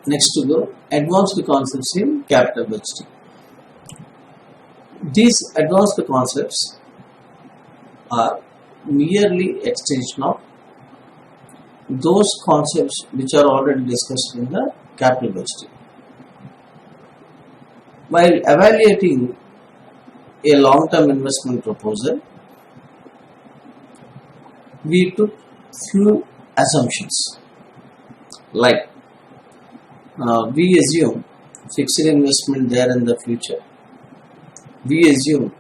Next to go, advanced concepts in capital budgeting. These advanced concepts are merely extension of those concepts which are already discussed in the capital budgeting. While evaluating a long-term investment proposal, we took few assumptions like we assume fixed investment there in the future. We assume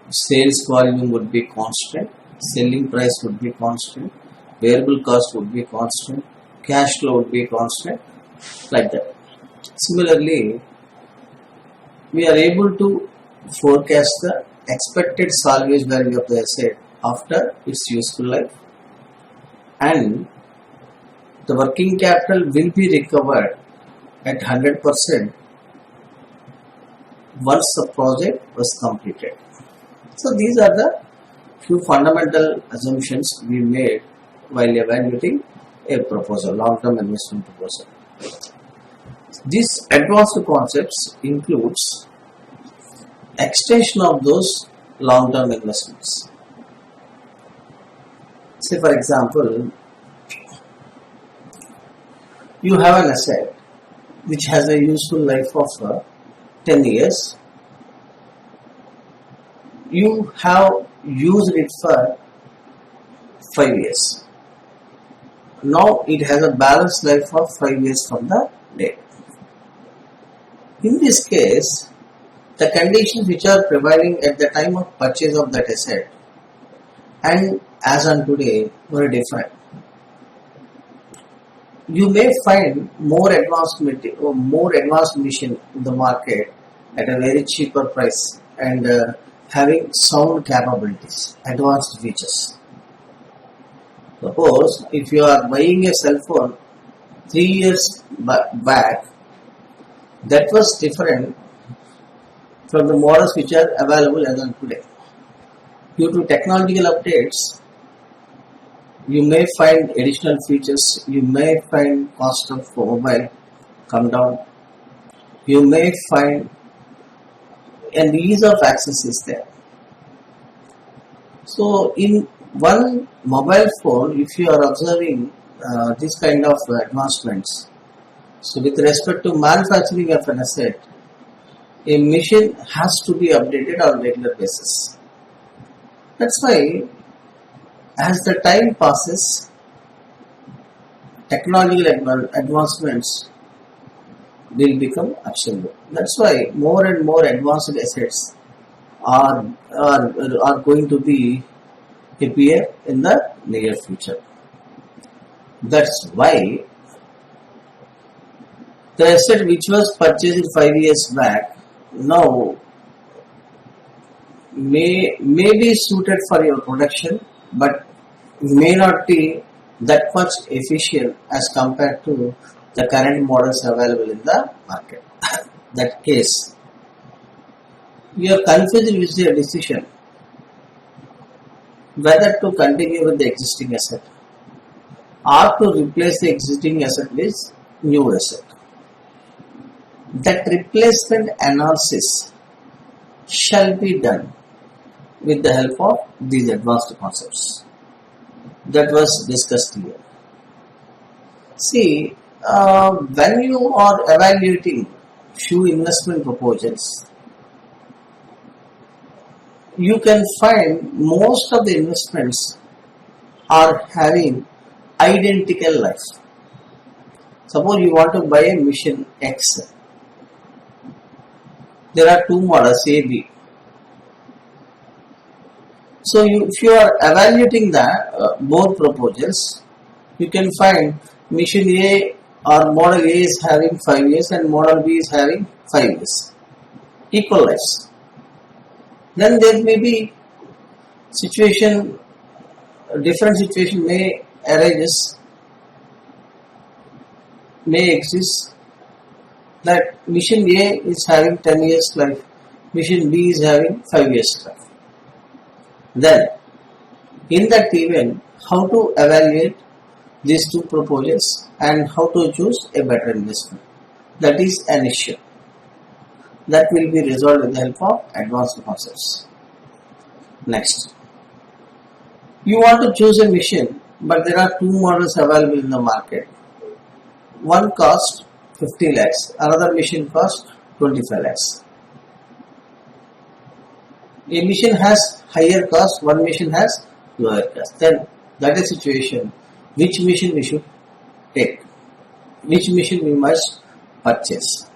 sales volume would be constant, selling price would be constant, variable cost would be constant, cash flow would be constant, like that. Similarly, we are able to forecast the expected salvage value of the asset after its useful life, and the working capital will be recovered at 100% once the project was completed. So these are the few fundamental assumptions we made while evaluating a proposal, long-term investment proposal. These advanced concepts includes extension of those long-term investments. Say for example, you have an asset which has a useful life of 10 years. You have used it for 5 years. Now it has a balanced life of 5 years from the date. In this case, the conditions which are prevailing at the time of purchase of that asset and as on today were different. You may find more advanced machine in the market at a very cheaper price and having sound capabilities, advanced features. Suppose if you are buying a cell phone 3 years back, that was different from the models which are available as on today. Due to technological updates, you may find additional features, you may find cost of mobile come down, you may find an ease of access is there. So in one mobile phone, if you are observing this kind of advancements, so with respect to manufacturing of an asset, a machine has to be updated on a regular basis. That's why as the time passes, technological advancements will become absolute. That's why more and more advanced assets are going to be appear in the near future. That's why the asset which was purchased 5 years back now may be suited for your production, but may not be that much efficient as compared to the current models available in the market. That case, you are confused with your decision whether to continue with the existing asset or to replace the existing asset with new asset. That replacement analysis shall be done with the help of these advanced concepts that was discussed here. See, when you are evaluating few investment proposals, you can find most of the investments are having identical life. Suppose you want to buy a machine X. There are two models A, B. So if you are evaluating both proposals, you can find machine A or model A is having 5 years and model B is having 5 years. Equal lives. Then there may be different situation may exist, that machine A is having 10 years life, machine B is having 5 years life. Then in that event, how to evaluate these two proposals and how to choose a better investment. That is an issue that will be resolved with the help of advanced concepts. Next, you want to choose a machine, but there are two models available in the market. One cost 50 lakhs, another machine cost 25 lakhs. A machine has higher cost, one machine has lower cost. Then that is a situation. Which machine we should take? Which machine we must purchase?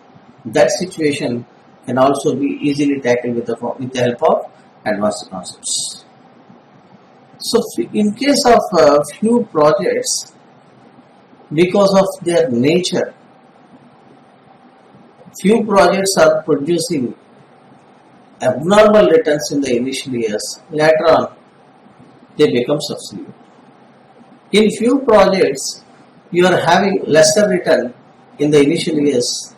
That situation can also be easily tackled with the help of advanced concepts. So in case of few projects, because of their nature, few projects are producing abnormal returns in the initial years. Later on, they become substitute. In few projects, you are having lesser return in the initial years,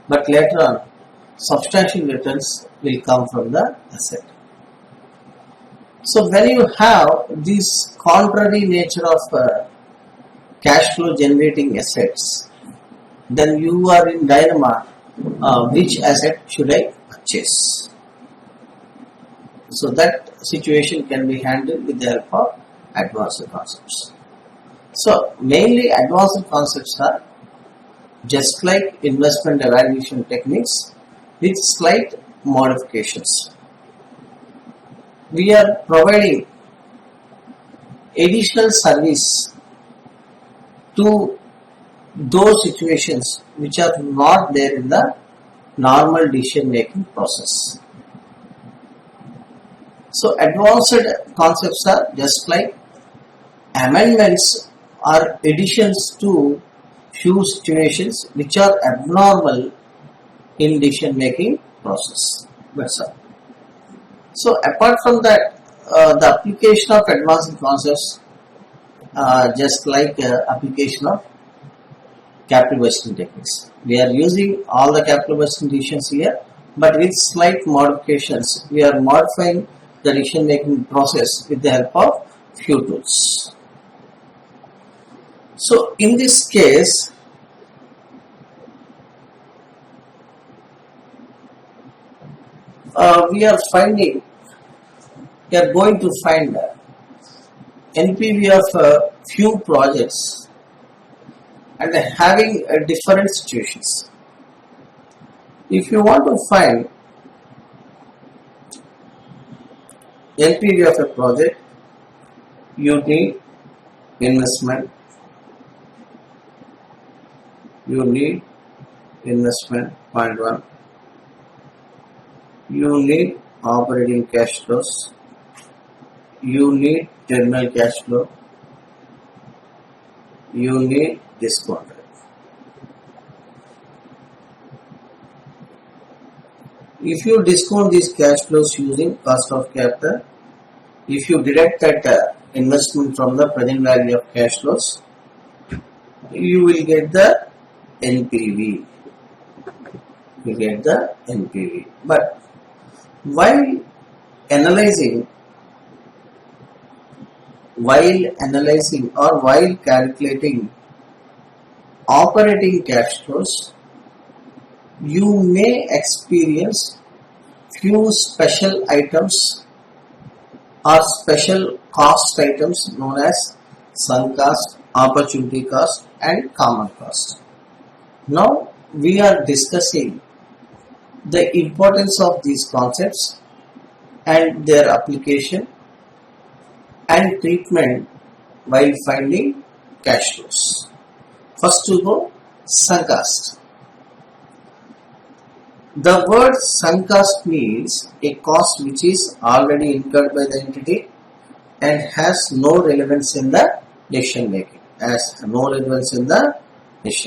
but later on, substantial returns will come from the asset. So when you have this contrary nature of cash flow generating assets, then you are in dilemma, which asset should I purchase? So that situation can be handled with the help of advanced concepts. So mainly advanced concepts are just like investment evaluation techniques with slight modifications. We are providing additional service to those situations which are not there in the normal decision making process. So advanced concepts are just like amendments or additions to few situations which are abnormal in decision making process. That's all. So apart from that, the application of advanced concepts, just like application of capital budgeting techniques. We are using all the capital budgeting decisions here, but with slight modifications. We are modifying the decision making process with the help of few tools. So in this case, we are going to find NPV of few projects and having different situations. If you want to find NPV of a project, you need investment. You need investment, point one. You need operating cash flows. You need terminal cash flow. You need discount rate. If you discount these cash flows using cost of capital, if you deduct that investment from the present value of cash flows, you will get the NPV. You get the NPV. But while analyzing or while calculating operating cash flows, you may experience few special items or special cost items known as sunk cost, opportunity cost and common cost. Now we are discussing the importance of these concepts and their application and treatment while finding cash flows. First to go, sunk cost. The word sunk cost means a cost which is already incurred by the entity and has no relevance in the decision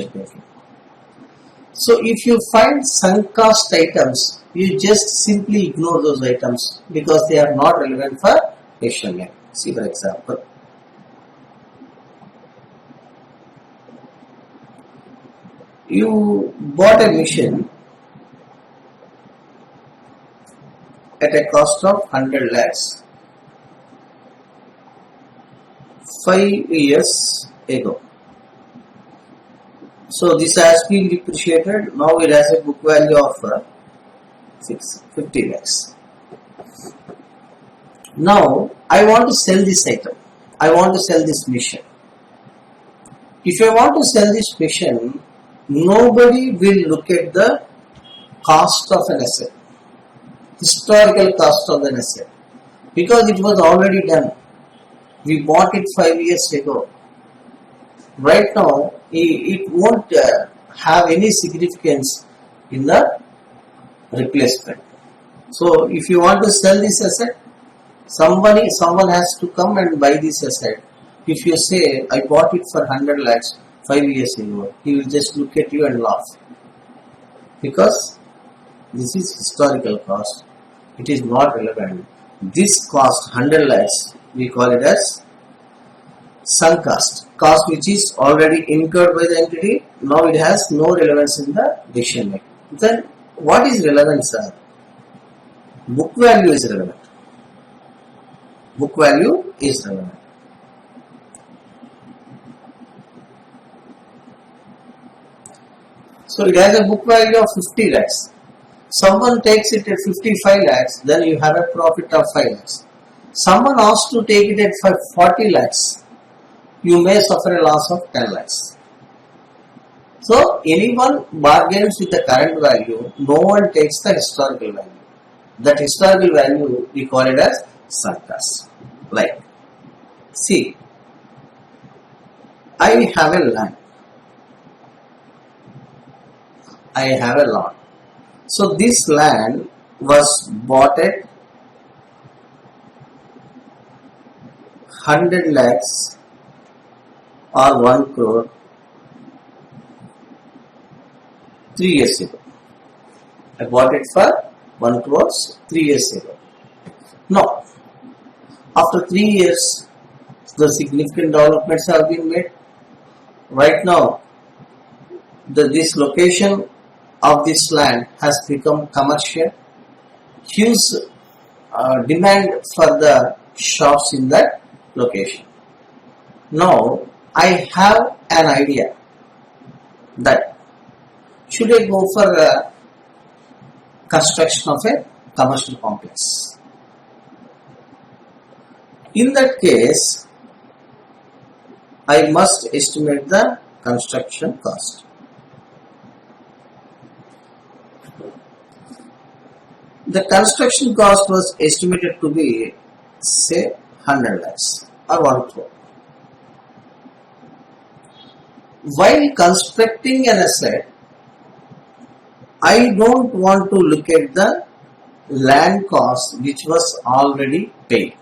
making. So if you find sunk cost items, you just simply ignore those items because they are not relevant for decision making. See for example, you bought a machine at a cost of 100 lakhs. 5 years ago. So this has been depreciated. Now it has a book value of 50 lakhs. Now I want to sell this item. I want to sell this machine. If I want to sell this machine, nobody will look at the cost of an asset, historical cost of an asset, because it was already done. We bought it 5 years ago. Right now, it won't have any significance in the replacement. So, if you want to sell this asset, someone has to come and buy this asset. If you say, I bought it for 100 lakhs 5 years ago, he will just look at you and laugh. Because this is historical cost. It is not relevant. This cost, 100 lakhs, we call it as sunk cost. Cost which is already incurred by the entity. Now it has no relevance in the decision making. Then what is relevant, sir? Book value is relevant. Book value is relevant. So it has a book value of 50 lakhs. Someone takes it at 55 lakhs, then you have a profit of 5 lakhs. Someone asks to take it at 40 lakhs, you may suffer a loss of 10 lakhs. So anyone bargains with the current value, no one takes the historical value. That historical value we call it as sunk cost. Like, see, I have a land. I have a lot. So this land was bought at 100 lakhs or 1 crore 3 years ago. I bought it for 1 crore 3 years ago. Now, after 3 years, the significant developments have been made. Right now, this location of this land has become commercial. Huge demand for the shops in that location. Now, I have an idea that should I go for a construction of a commercial complex. In that case, I must estimate the construction cost. The construction cost was estimated to be, say, 100 lakhs or 1 crore. While constructing an asset, I don't want to look at the land cost which was already paid.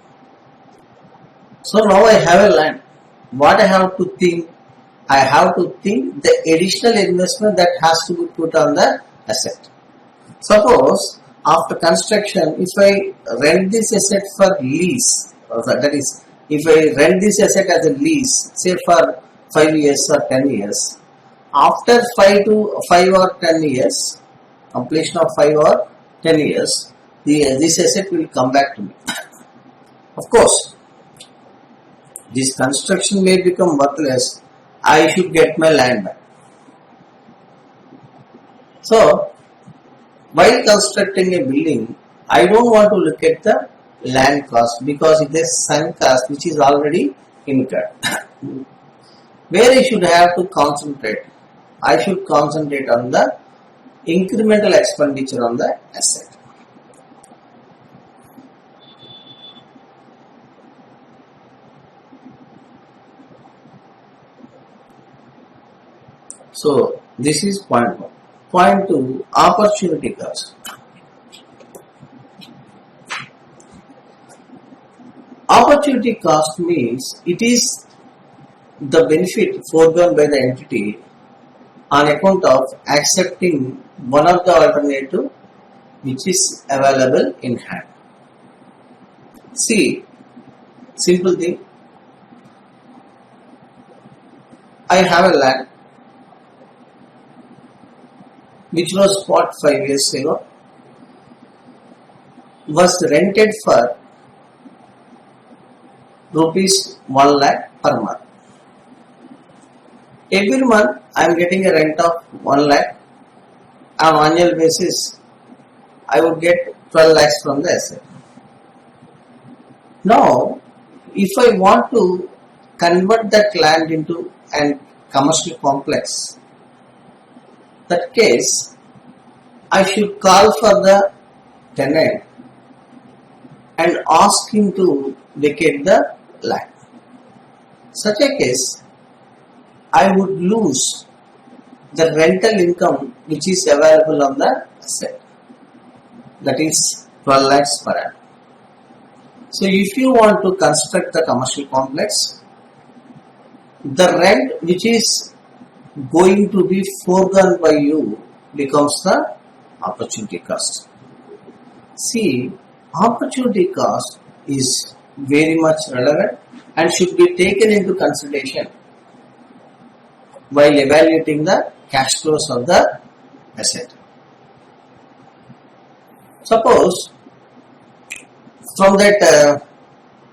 So now I have a land. What I have to think? I have to think the additional investment that has to be put on the asset. Suppose after construction, if I rent this asset for lease, that is, if I rent this asset as a lease, say for 5 years or 10 years, after 5 or 10 years, completion of 5 or 10 years, this asset will come back to me. Of course, this construction may become worthless. I should get my land back. So, while constructing a building, I don't want to look at the land cost because it is sunk cost which is already incurred. Where I should have to concentrate? I should concentrate on the incremental expenditure on the asset. So, this is point 1. Point 2, opportunity cost. Opportunity cost means it is the benefit foregone by the entity on account of accepting one of the alternative which is available in hand. See, simple thing. I have a land which was bought 5 years ago, was rented for rupees 1 lakh per month. Every month I am getting a rent of 1 lakh. On annual basis, I would get 12 lakhs from the asset. Now, if I want to convert that land into an commercial complex, that case, I should call for the tenant and ask him to vacate the land. Such a case, I would lose the rental income which is available on the asset, that is 12 lakhs per annum. So if you want to construct the commercial complex, the rent which is going to be foregone by you becomes the opportunity cost. See, opportunity cost is very much relevant and should be taken into consideration while evaluating the cash flows of the asset. Suppose from that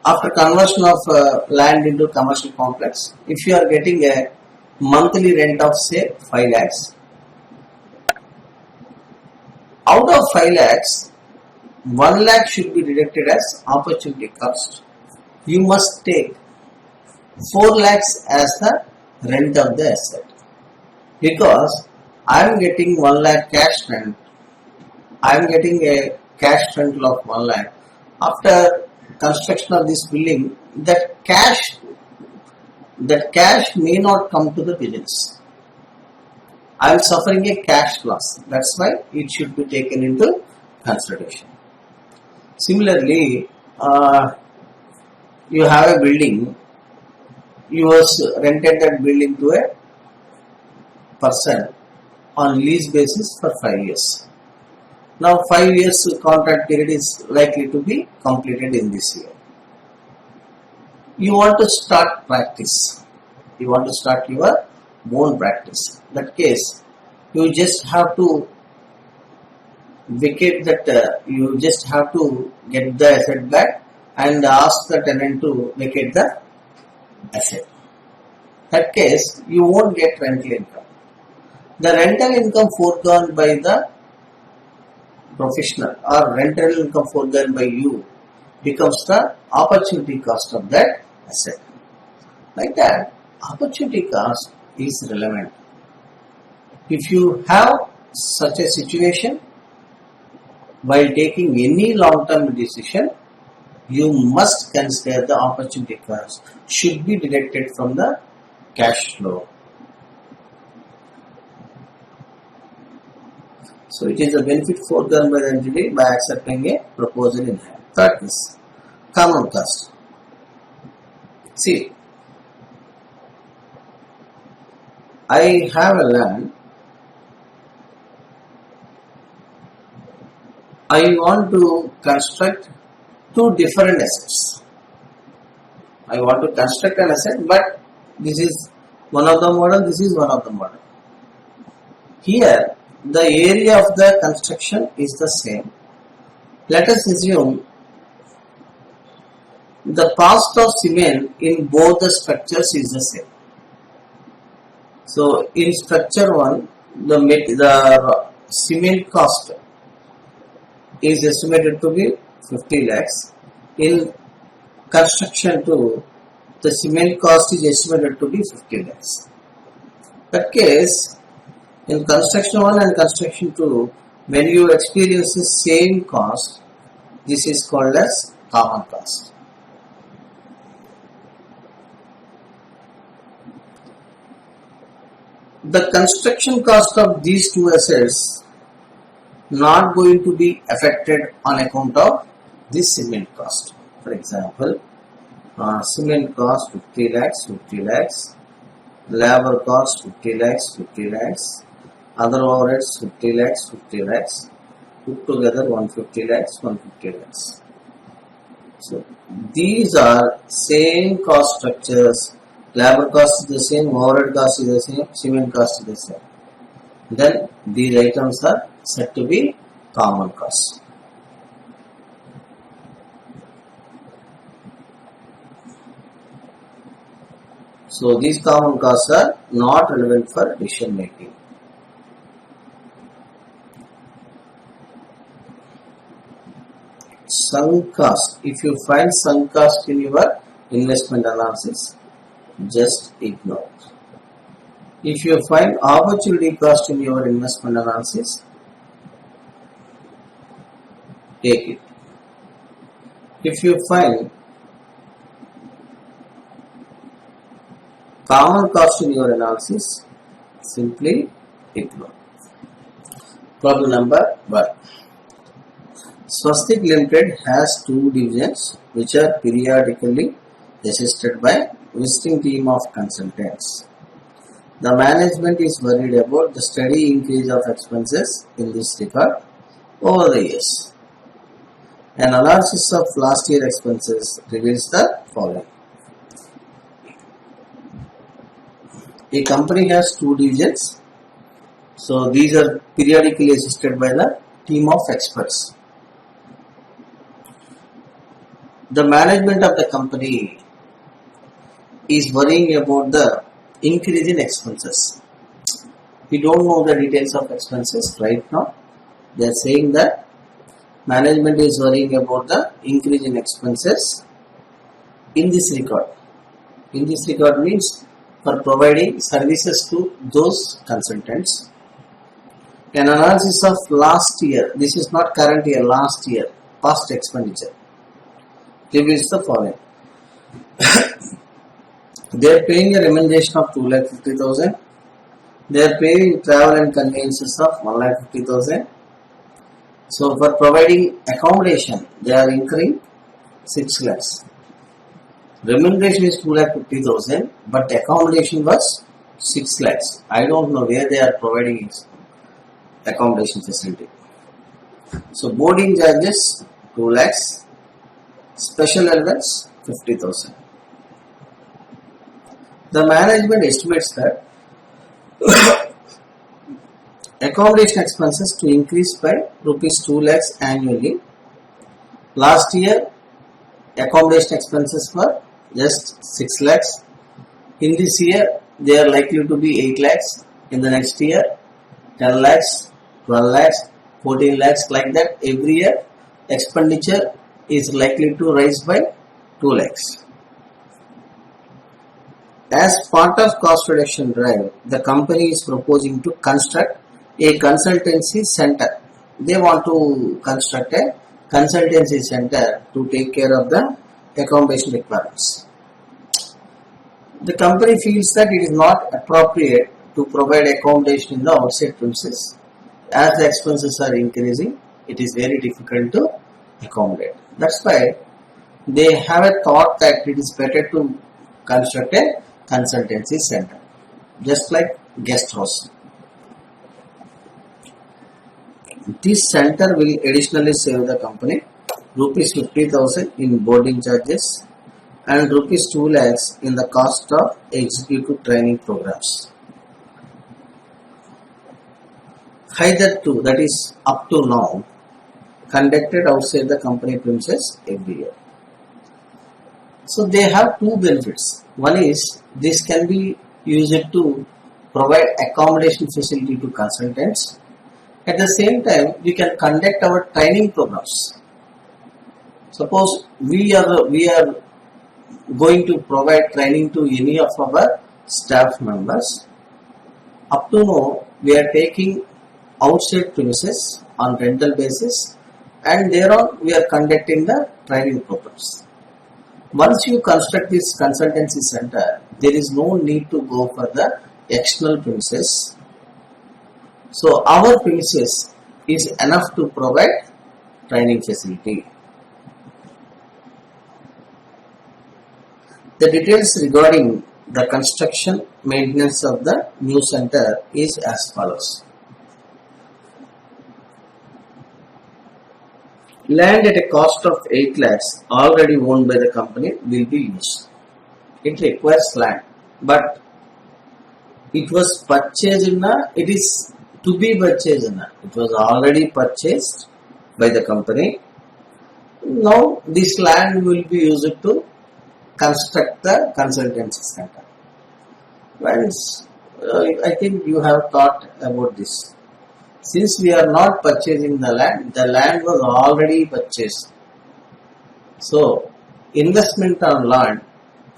after conversion of land into commercial complex, if you are getting a monthly rent of say 5 lakhs, out of 5 lakhs, 1 lakh should be deducted as opportunity cost. You must take 4 lakhs as the rent of the asset, because I am getting 1 lakh cash rent. I am getting a cash rental of 1 lakh. After construction of this building, that cash may not come to the business. I am suffering a cash loss. That's why it should be taken into consideration. Similarly, you have a building. You rented that building to a person on lease basis for 5 years. Now 5 years contract period is likely to be completed in this year. You want to start practice. You want to start your own practice. In that case, you just have to vacate that, you just have to get the asset back and ask the tenant to vacate the asset. In that case, you won't get rental income. The rental income foregone by the professional or rental income foregone by you becomes the opportunity cost of that asset. Like that, opportunity cost is relevant. If you have such a situation, while taking any long-term decision, you must consider the opportunity cost should be deducted from the cash flow. So it is a benefit foregone by the entity by accepting a proposal in hand. Third is common cost. See, I have a land. I want to construct two different assets. I want to construct an asset, but this is one of the model, this is one of the model. Here, the area of the construction is the same. Let us assume the cost of cement in both the structures is the same. So, in structure 1, the cement cost is estimated to be 50 lakhs. In construction 2, the cement cost is estimated to be 50 lakhs. That case, in construction 1 and construction 2, when you experience the same cost, this is called as common cost. The construction cost of these two assets not going to be affected on account of this cement cost. For example, cement cost 50 lakhs, 50 lakhs, labor cost 50 lakhs, 50 lakhs, other overheads 50 lakhs, 50 lakhs, put together 150 lakhs, 150 lakhs. So these are same cost structures. Labor cost is the same, overhead cost is the same, cement cost is the same. Then these items are said to be common cost. So these common costs are not relevant for decision making. Sunk cost. If you find sunk cost in your investment analysis, just ignore. If you find opportunity cost in your investment analysis, take it. If you find common cost in your analysis, simply ignore. Problem number 1. Swastik Limited has 2 divisions which are periodically assisted by visiting team of consultants. The management is worried about the steady increase of expenses in this regard over the years. An analysis of last year expenses reveals the following. A company has 2 divisions. So these are periodically assisted by the team of experts. The management of the company is worrying about the increase in expenses. We don't know the details of expenses right now. They are saying that management is worrying about the increase in expenses in this regard. In this regard means for providing services to those consultants. An analysis of last year, this is not current year, last year, past expenditure, reveals the following. They are paying a remuneration of 2,50,000. They are paying travel and conveyances of 1,50,000. So for providing accommodation, they are incurring 6 lakhs. Remuneration is 2,50,000, but accommodation was 6 lakhs. I don't know where they are providing accommodation facility. So boarding charges 2 lakhs, special allowance 50,000. The management estimates that accommodation expenses to increase by rupees 2 lakhs annually. Last year, accommodation expenses were just 6 lakhs. In this year, they are likely to be 8 lakhs. In the next year, 10 lakhs, 12 lakhs, 14 lakhs, like that. Every year, expenditure is likely to rise by 2 lakhs. As part of cost reduction drive, the company is proposing to construct a consultancy center. They want to construct a consultancy center to take care of the accommodation requirements. The company feels that it is not appropriate to provide accommodation in the outside premises. As the expenses are increasing, it is very difficult to accommodate. That's why they have a thought that it is better to construct a consultancy center, just like guest house. This center will additionally save the company rupees 50,000 in boarding charges and rupees 2 lakhs in the cost of executive training programs. Hitherto, that is up to now, conducted outside the company premises every year. So they have 2 benefits. One is this can be used to provide accommodation facility to consultants. At the same time, we can conduct our training programs. Suppose we are going to provide training to any of our staff members. Up to now, we are taking outside premises on rental basis, and thereon we are conducting the training programs. Once you construct this consultancy center, there is no need to go for the external premises. So our premises is enough to provide training facility. The details regarding the construction maintenance of the new center is as follows. Land at a cost of 8 lakhs already owned by the company will be used. It requires land, but it was purchased it is to be purchased it was already purchased by the company. Now this land will be used to construct the consultancy center. Friends, I think you have thought about this. Since we are not purchasing the land was already purchased. So, investment on land,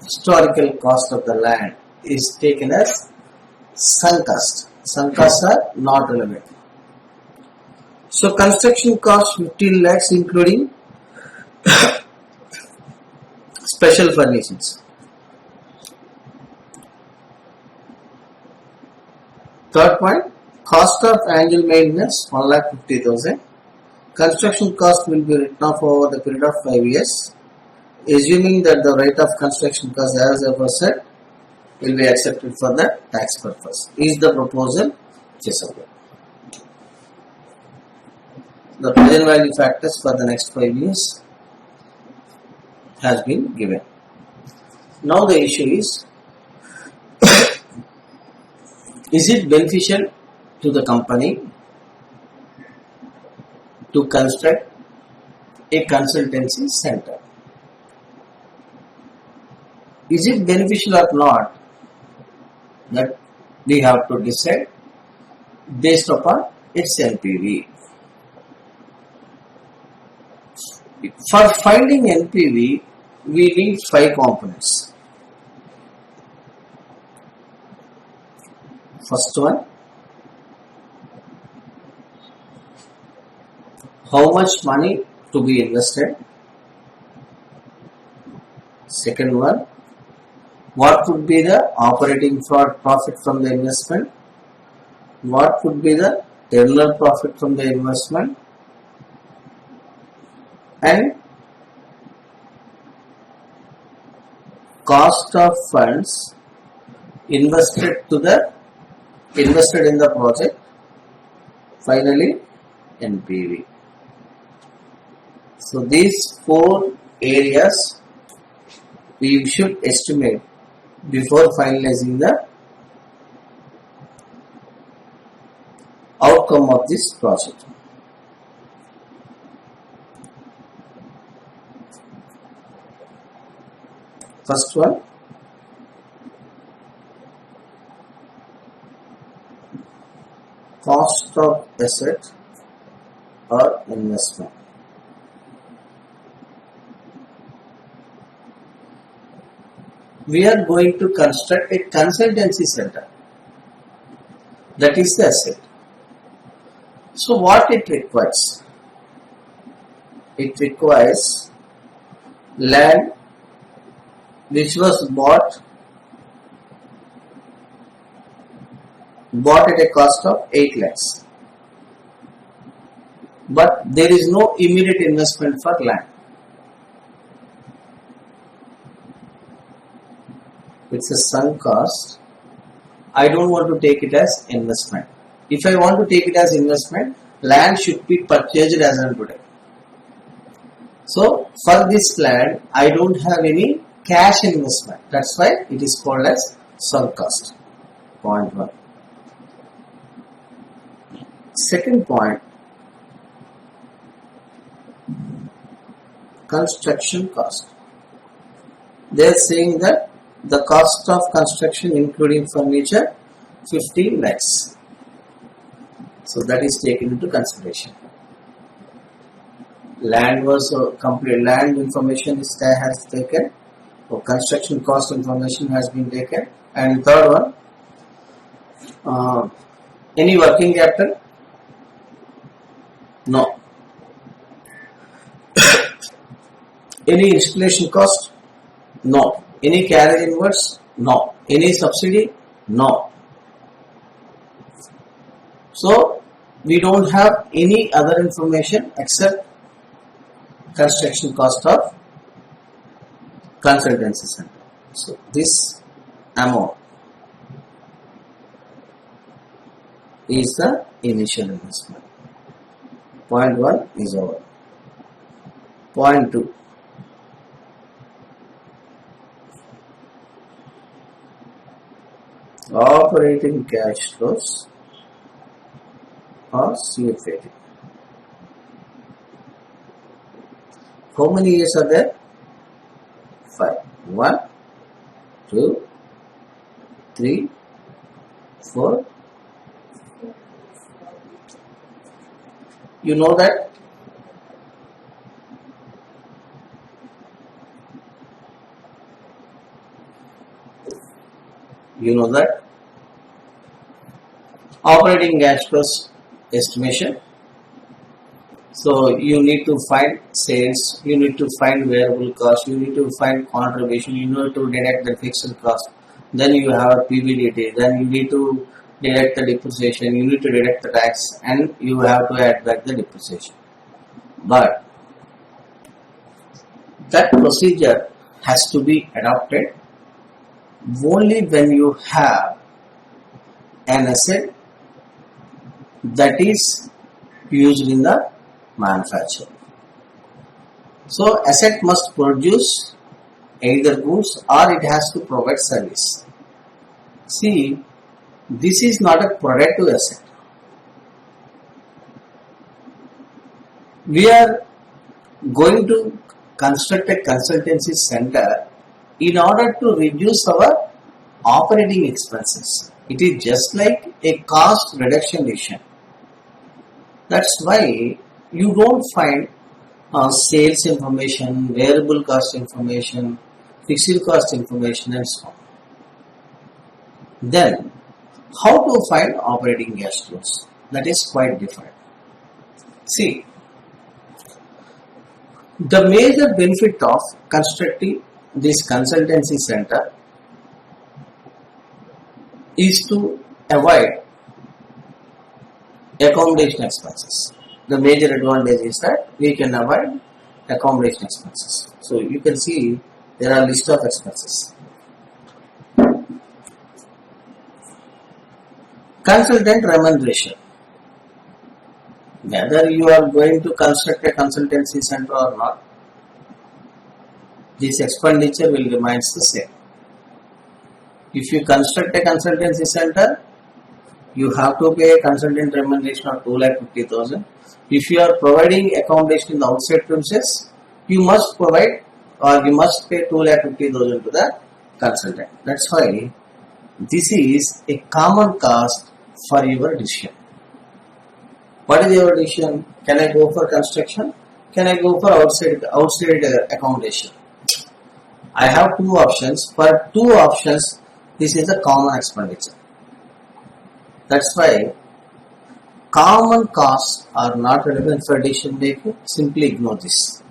historical cost of the land is taken as sunk cost. Sunk costs are not relevant. So, construction cost 15 lakhs including special furnishings. Third point, cost of annual maintenance 1,50,000. Construction cost will be written off over the period of 5 years, assuming that the rate of construction cost as I was said will be accepted for the tax purpose. Is the proposal feasible? The present value factors for the next 5 years has been given. Now the issue is it beneficial to the company to construct a consultancy center? Is it beneficial or not? That we have to decide based upon its NPV. For finding NPV, we need 5 components. First one, how much money to be invested. Second one, what would be the operating profit from the investment? What would be the terminal profit from the investment? And cost of funds invested in the project. Finally, NPV. So these 4 areas we should estimate before finalizing the outcome of this project. First one, cost of asset or investment. We are going to construct a consultancy center. That is the asset. So what it requires? It requires land which was bought at a cost of 8 lakhs. But there is no immediate investment for land. It's a sunk cost. I don't want to take it as investment. If I want to take it as investment, land should be purchased as on today. So for this land, I don't have any cash investment. That's why it is called as sunk cost. Point 1. Second point, construction cost. They are saying that the cost of construction including furniture 15 lakhs. So that is taken into consideration. Land was complete. Land information has taken. So construction cost information has been taken. And third one, any working capital? No. Any installation cost? No. Any carriage inwards? No. Any subsidy? No. So we don't have any other information except construction cost of consultancy center. So this amount is the initial investment. Point 1 is over. Point 2. Operating cash flows or CFAT. How many years are there? 5. 1, 2, 3, 4. You know that? You know that? Operating cash flows estimation. So you need to find sales, you need to find variable cost, you need to find contribution, you need to deduct the fixed cost. Then you have a PBDT, then you need to deduct the depreciation, you need to deduct the tax, and you have to add back the depreciation. But that procedure has to be adopted only when you have an asset that is used in the manufacture. So asset must produce either goods or it has to provide service. See, this is not a productive asset. We are going to construct a consultancy center in order to reduce our operating expenses. It is just like a cost reduction mission. That's why you don't find sales information, variable cost information, fixed cost information, and so on. Then, how to find operating cash flows? That is quite different. See, the major benefit of constructing this consultancy center is to avoid accommodation expenses. The major advantage is that we can avoid accommodation expenses. So you can see there are list of expenses. Consultant remuneration. Whether you are going to construct a consultancy center or not, this expenditure will remain the same. If you construct a consultancy center, you have to pay a consultant remuneration of 2,50,000. If you are providing accommodation in the outside premises, you must provide or you must pay 2,50,000 to the consultant. That's why this is a common cost for your decision. What is your decision? Can I go for construction? Can I go for outside accommodation? I have two options. For two options, this is a common expenditure. That's why common costs are not relevant for decision making. Simply ignore this.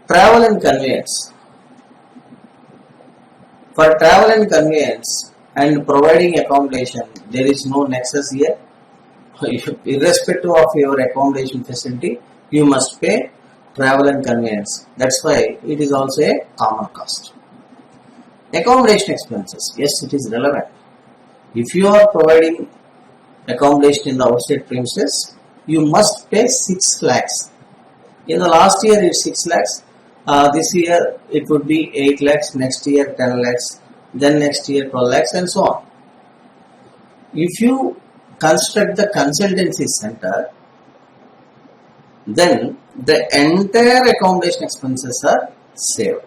Travel and conveyance. For travel and conveyance and providing accommodation, there is no nexus here. Irrespective of your accommodation facility, you must pay travel and conveyance. That's why it is also a common cost. Accommodation expenses. Yes, it is relevant. If you are providing accommodation in the outside premises, you must pay 6 lakhs. In the last year it's 6 lakhs. This year it would be 8 lakhs. Next year 10 lakhs. Then next year 12 lakhs and so on. If you construct the consultancy center, then the entire accommodation expenses are saved.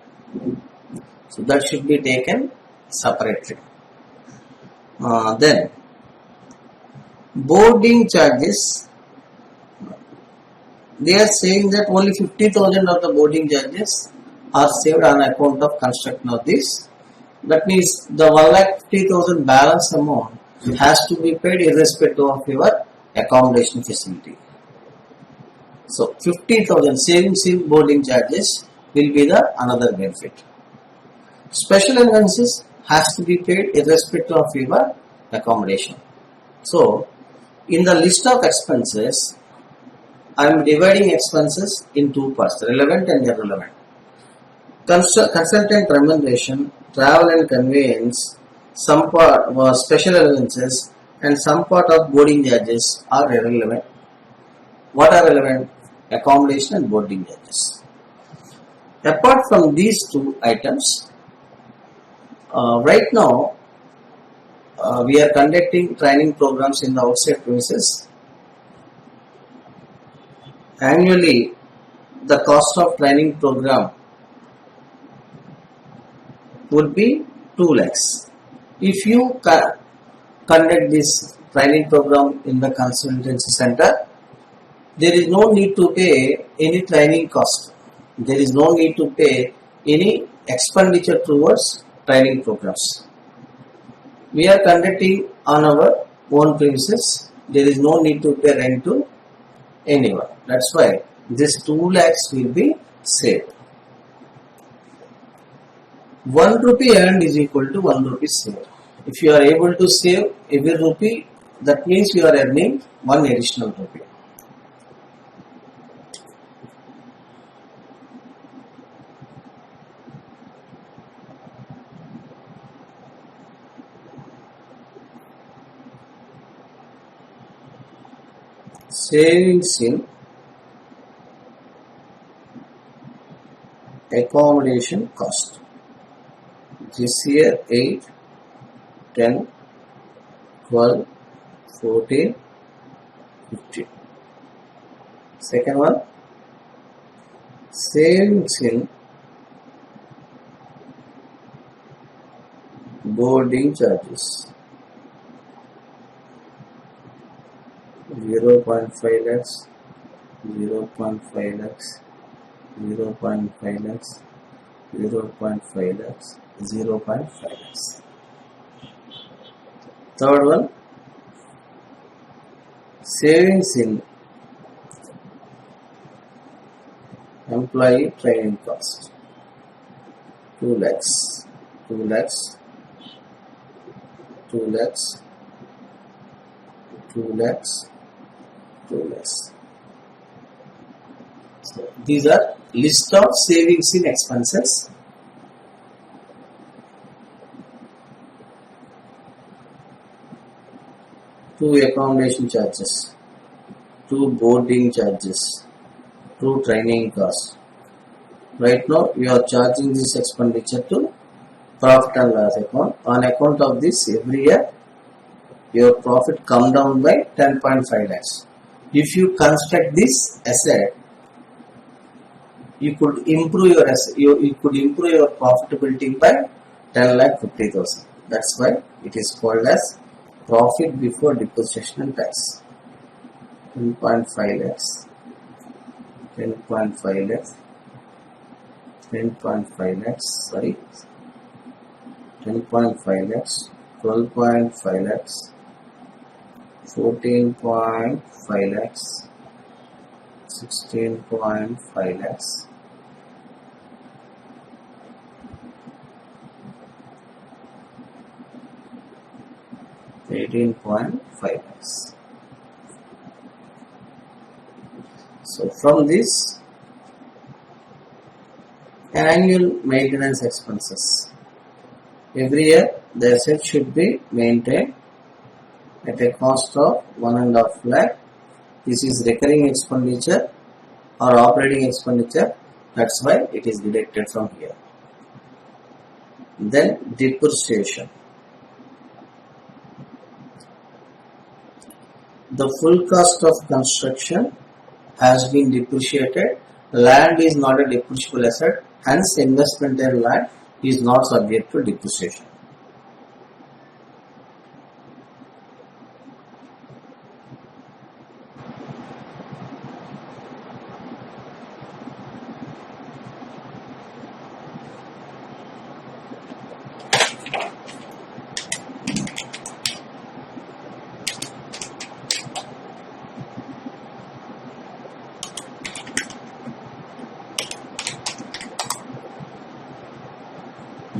So that should be taken separately. Then boarding charges, they are saying that only 50,000 of the boarding charges are saved on account of construction of this. That means the 1,50,000 balance amount has to be paid irrespective of your accommodation facility. So 50,000 savings in boarding charges will be the another benefit. Special allowances has to be paid irrespective of your accommodation. So in the list of expenses, I am dividing expenses in two parts, relevant and irrelevant. Consultant remuneration, travel and conveyance, some part was special allowances, and some part of boarding charges are irrelevant. What are relevant? Accommodation and boarding charges. Apart from these two items, right now we are conducting training programs in the outside premises. Annually, the cost of training program would be 2 lakhs. If you conduct this training program in the consultancy center, there is no need to pay any training cost. There is no need to pay any expenditure towards training programs. We are conducting on our own premises. There is no need to pay rent to anyone. That's why this 2 lakhs will be saved. 1 rupee earned is equal to 1 rupee saved. If you are able to save every rupee, that means you are earning 1 additional rupee. Savings in accommodation cost. This year 8, 10, 12, 14, 15. Second one, savings in boarding charges. 0.5 lakhs, 0.5 lakhs, 0.5 lakhs, 0.5 lakhs, 0.5 lakhs. Third one, savings in employee training cost. 2 lakhs, 2 lakhs, 2 lakhs, 2 lakhs, 2 lakhs. So these are list of savings in expenses. Two accommodation charges, 2 boarding charges, 2 training costs. Right now you are charging this expenditure to profit and loss account. On account of this, every year your profit come down by 10.5 lakhs. If you construct this asset, you could improve your profitability by 10,50,000. That's why it is called as profit before depreciation and tax. 10.5 lakhs, 10.5 lakhs, 10.5 lakhs, sorry, 10.5 lakhs, 12.5 lakhs, 14.5 lakhs, 16.5 lakhs, 18.5 lakhs. So from this, annual maintenance expenses. Every year the asset should be maintained at a cost of 1.5 lakh. This is recurring expenditure or operating expenditure. That's why it is deducted from here. Then depreciation. The full cost of construction has been depreciated. Land is not a depreciable asset, hence investment in land is not subject to depreciation.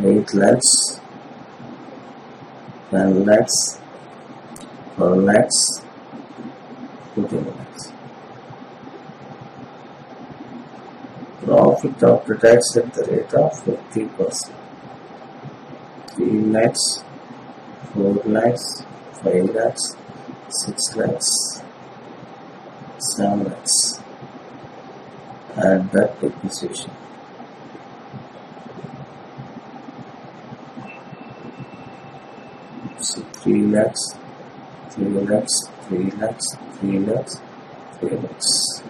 Eight lakhs, 10 lakhs, 12 lakhs, 14 lakhs. Profit after tax at the rate of 50%. 3 lakhs, 4 lakhs, 5 lakhs, 6 lakhs, 7 lakhs. Add that depreciation. So 3 lakhs, 3 lakhs, 3 lakhs, 3 lakhs, 3 lakhs.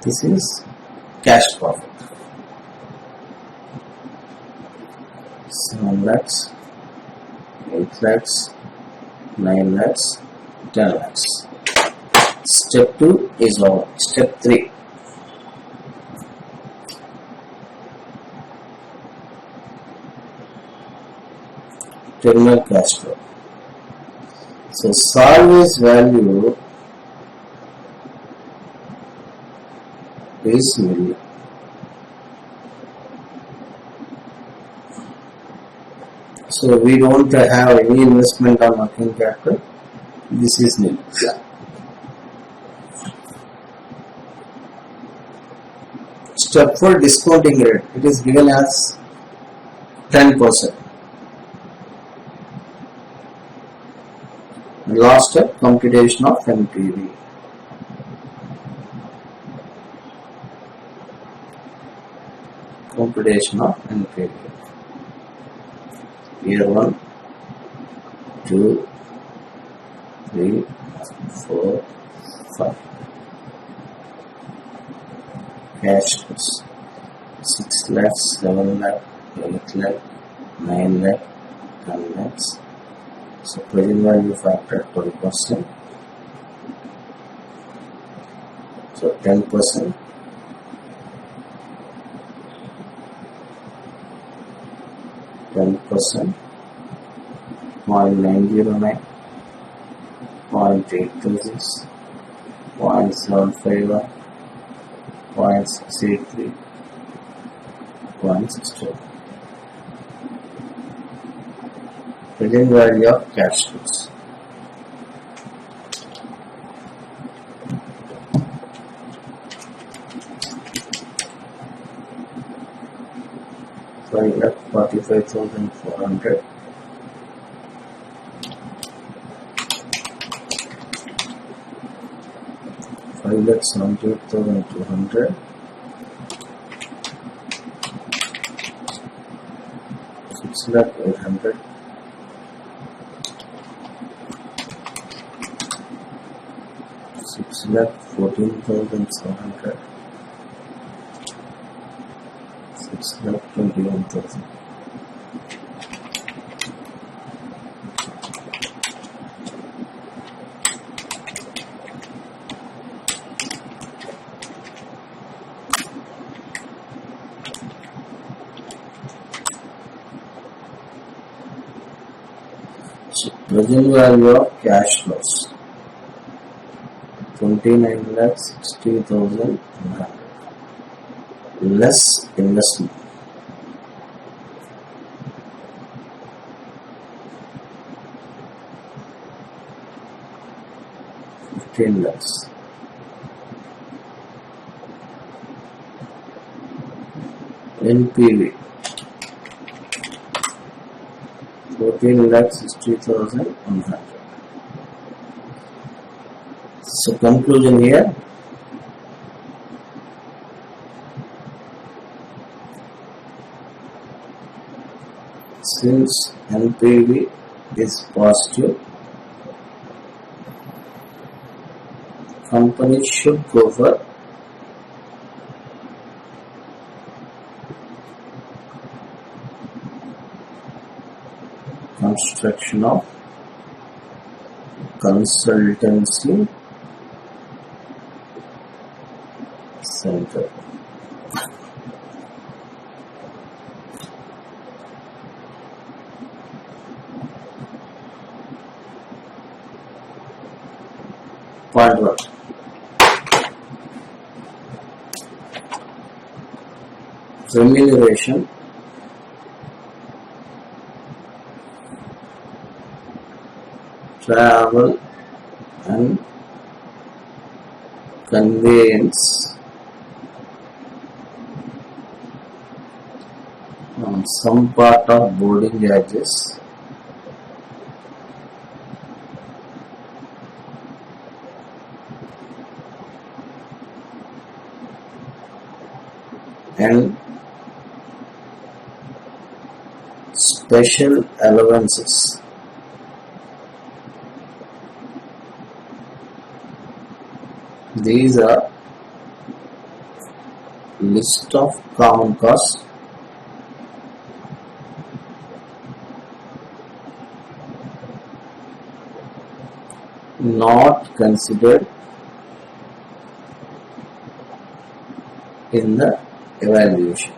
This is cash profit. 7 lakhs, 8 lakhs, 9 lakhs, 10 lakhs. Step 2 is over. Step 3. Terminal cash flow. So salvage value is million. So we don't have any investment on working capital. This is nil. Step 4, discounting rate. It is given as 10%. Last step, computation of NPV. Computation of NPV. Year 1, 2, 3, 4, 5. Cash flows 6 lakhs, 7 lakh, 8 lakh, 9 lakh, 10 lakhs. So present value factor 12%. So 10%. 10%. 0.909, 0.826, 0.751, 0.683, 0.62. Present value of cash flows. So 5,45,400. Five lakh 78,200. 6 lakh 800. 6 lakh 14,700. 6 lakh 21,000. So present value of cash flows 29,60,100 less investment. $15 lakhs. NPV 14,60,100. So conclusion here. Since NPV is positive, company should go for construction of consultancy center. Point 1. Remuneration, travel and conveyance on some part of boarding charges and special allowances. These are list of common costs not considered in the evaluation.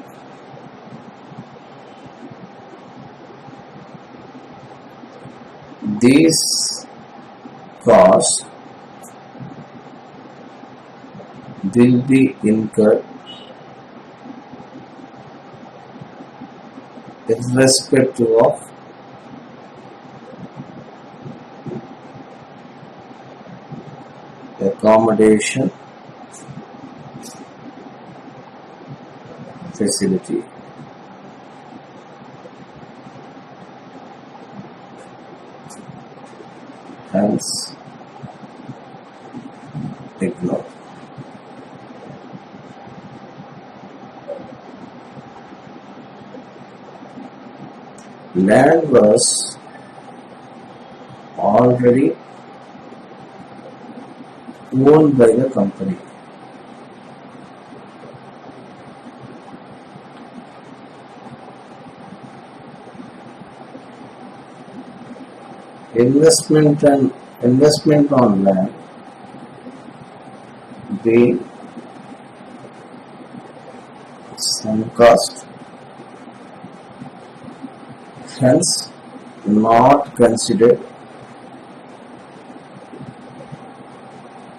These costs will be incurred irrespective of accommodation facility. Hence, ignore. Land was already owned by the company. Investment on land being some cost, hence not considered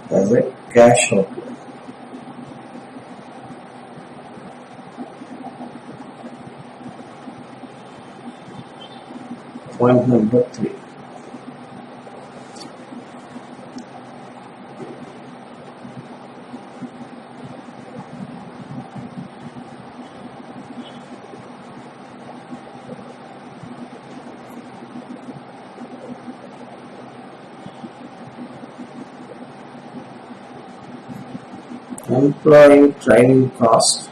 as a cash outlay. Point number 3. Employee training cost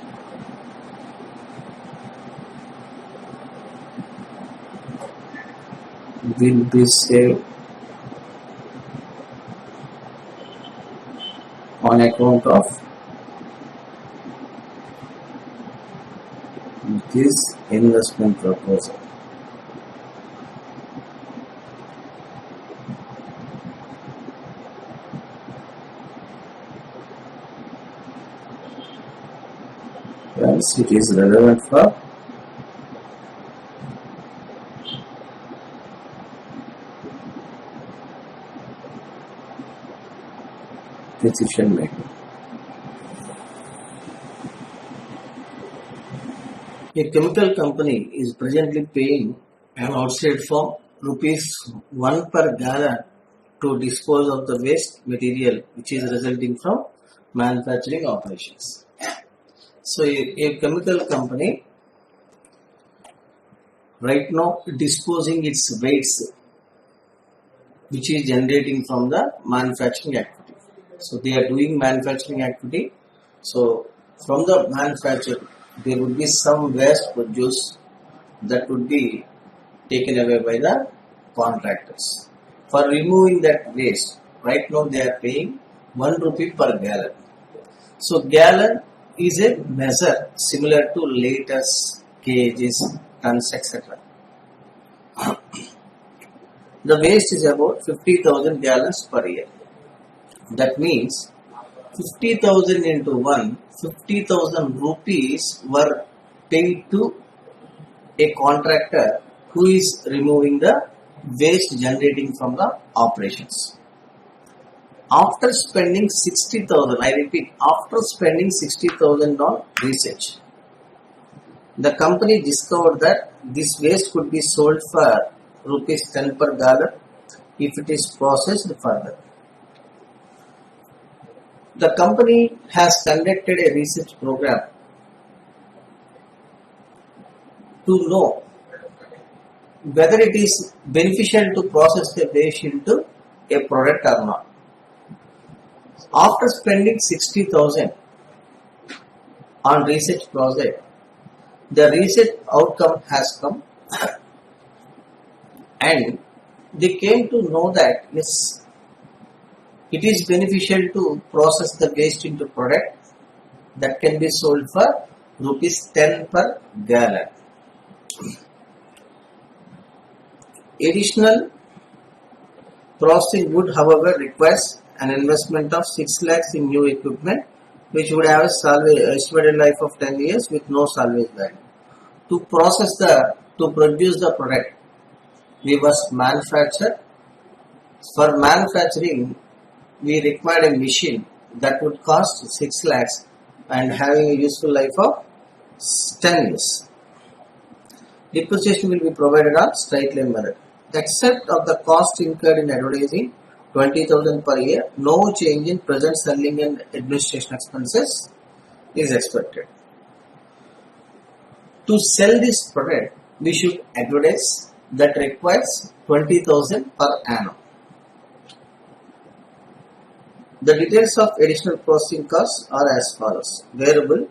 will be saved on account of this investment proposal. Hence, it is relevant for decision making. A chemical company is presently paying an outside firm ₹1 per gallon to dispose of the waste material which is resulting from manufacturing operations. So a chemical company right now disposing its waste which is generating from the manufacturing activity. So they are doing manufacturing activity. So from the manufacture there would be some waste produced that would be taken away by the contractors. For removing that waste, right now they are paying ₹1 per gallon. So gallon is a measure similar to liters, kgs, tons, etc. The waste is about 50,000 gallons per year. That means 50,000 into 1, 50,000 rupees were paid to a contractor who is removing the waste generating from the operations. After spending 60,000, I repeat, after spending 60,000 on research, the company discovered that this waste could be sold for ₹10 per gallon if it is processed further. The company has conducted a research program to know whether it is beneficial to process the waste into a product or not. After spending 60,000 on research project, the research outcome has come and they came to know that yes, it is beneficial to process the waste into product that can be sold for ₹10 per gallon. Additional Processing wood, however, requires an investment of 6 lakhs in new equipment, which would have a estimated life of 10 years with no salvage value. To produce the product, we must manufacture. For manufacturing, we required a machine that would cost 6 lakhs and having a useful life of 10 years. Depreciation will be provided on straight line method. Except of the cost incurred in advertising, 20,000 per year, no change in present selling and administration expenses is expected. To sell this product, we should advertise that requires 20,000 per annum. The details of additional processing costs are as follows. Variable,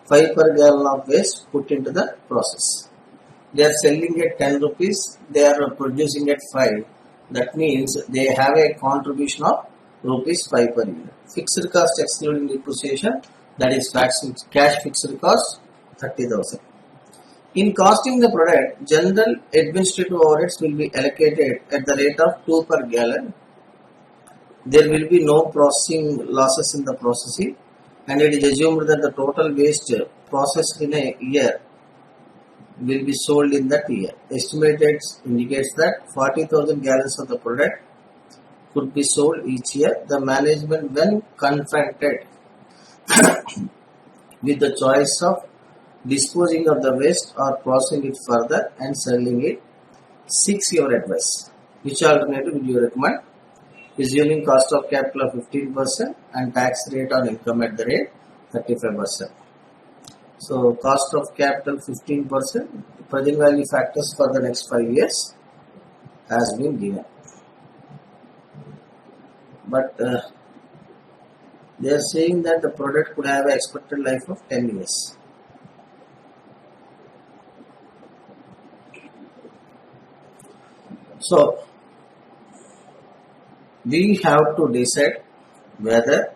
5 per gallon of waste put into the process. They are selling at 10 rupees, they are producing at 5. That means they have a contribution of rupees 5 per unit. Fixed cost excluding depreciation, that is cash fixed cost 30,000. In costing the product, general administrative overheads will be allocated at the rate of 2 per gallon. There will be no processing losses in the processing, and it is assumed that the total waste processed in a year will be sold in that year. Estimated indicates that 40,000 gallons of the product could be sold each year. The management, when confronted with the choice of disposing of the waste or processing it further and selling it, seeks your advice. Which alternative would you recommend? Assuming cost of capital of 15% and tax rate on income at the rate 35%. So cost of capital 15%, present value factors for the next 5 years has been given. But they are saying that the product could have an expected life of 10 years. So we have to decide whether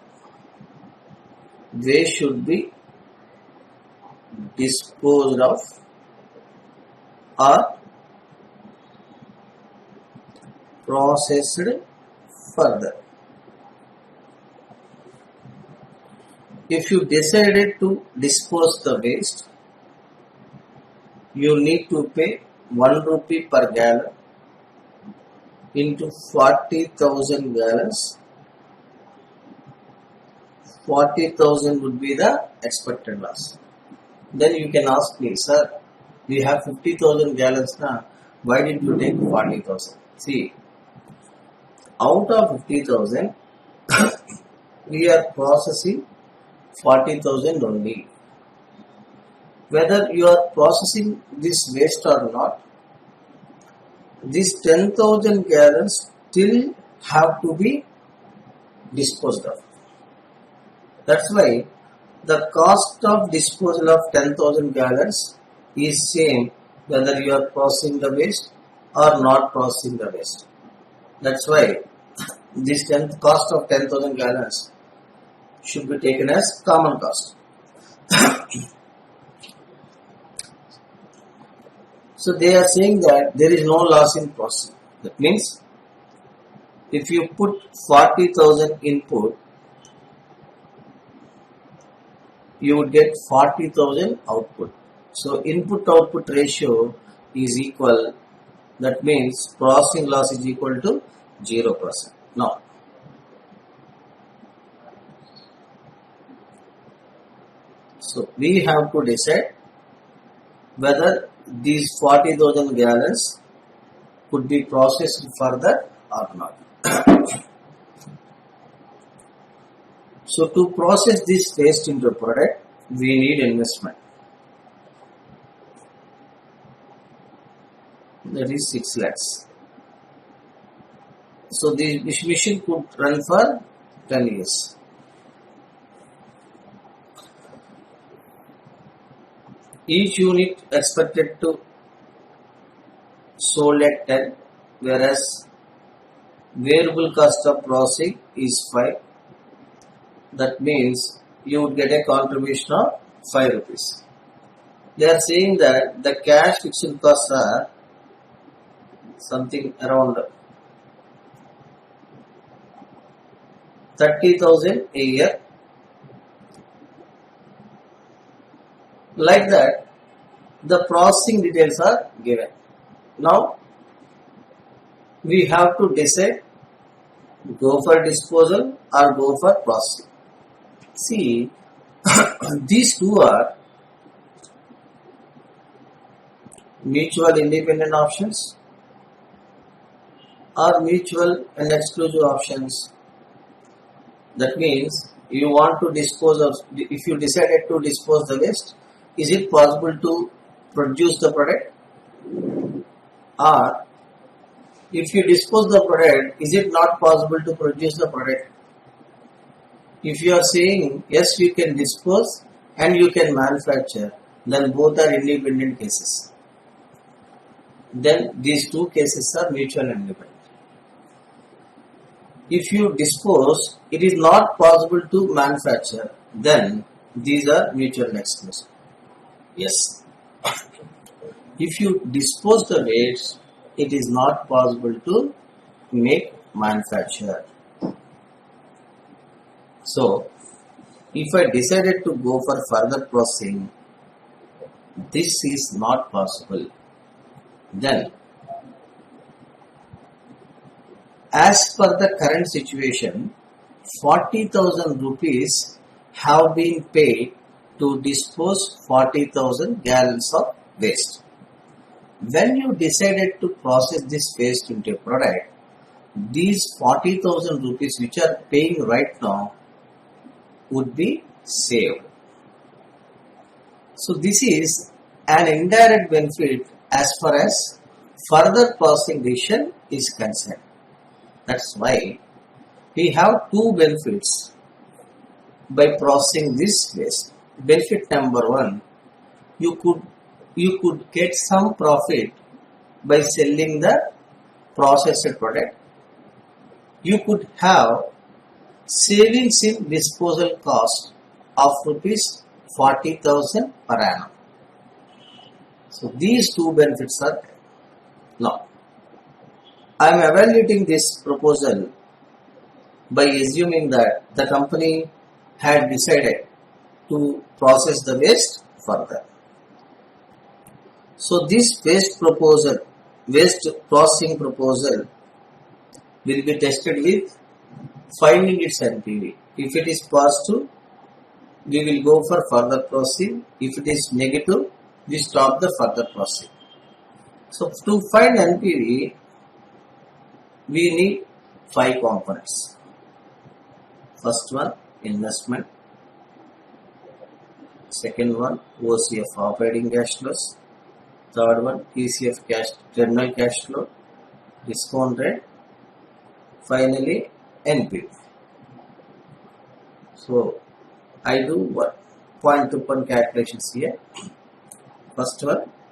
they should be disposed of or processed further. If you decided to dispose the waste, you need to pay 1 rupee per gallon into 40,000 gallons. 40,000 would be the expected loss. Then you can ask me, sir, we have 50,000 gallons now, why did you take 40,000? See, out of 50,000, we are processing 40,000 only. Whether you are processing this waste or not, these 10,000 gallons still have to be disposed of. That's why the cost of disposal of 10,000 gallons is same whether you are processing the waste or not processing the waste. That's why this cost of 10,000 gallons should be taken as common cost. So they are saying that there is no loss in processing. That means if you put 40,000 input, you would get 40,000 output. So input output ratio is equal. That means processing loss is equal to 0%. Now, so we have to decide whether these 40,000 gallons could be processed further or not. So to process this waste into a product, we need investment. That is 6 lakhs. So this machine could run for 10 years. Each unit expected to sold at 10, whereas variable cost of processing is 5. That means you would get a contribution of 5 rupees. They are saying that the cash fixed costs are something around 30,000 a year. Like that, the processing details are given. Now, we have to decide go for disposal or go for processing. See, these two are mutual independent options or mutual and exclusive options. That means you want to dispose of, if you decided to dispose the waste, is it possible to produce the product? Or if you dispose the product, is it not possible to produce the product? If you are saying yes, you can dispose and you can manufacture, then both are independent cases. Then these two cases are mutual and independent. If you dispose, it is not possible to manufacture, then these are mutual and exclusive. Yes. If you dispose the waste, it is not possible to make manufacture. So, if I decided to go for further processing, this is not possible. Then, as per the current situation, 40,000 rupees have been paid to dispose 40,000 gallons of waste. When you decided to process this waste into a product, these 40,000 rupees which are paying right now would be saved. So this is an indirect benefit as far as further processing decision is concerned. That's why we have two benefits by processing this waste. Benefit number one, you could get some profit by selling the processed product. You could have savings in disposal cost of rupees 40,000 per annum. So these two benefits are there. Now, I am evaluating this proposal by assuming that the company had decided to process the waste further. So this waste processing proposal will be tested with finding its NPV. If it is positive, we will go for further processing. If it is negative, we stop the further processing. So to find NPV, we need 5 components. First one, investment. Second one, OCF, operating cash flows. Third one, TCF, cash, terminal cash flow, discount rate. Finally, NPV. So I do what? Point to point calculations here. First one,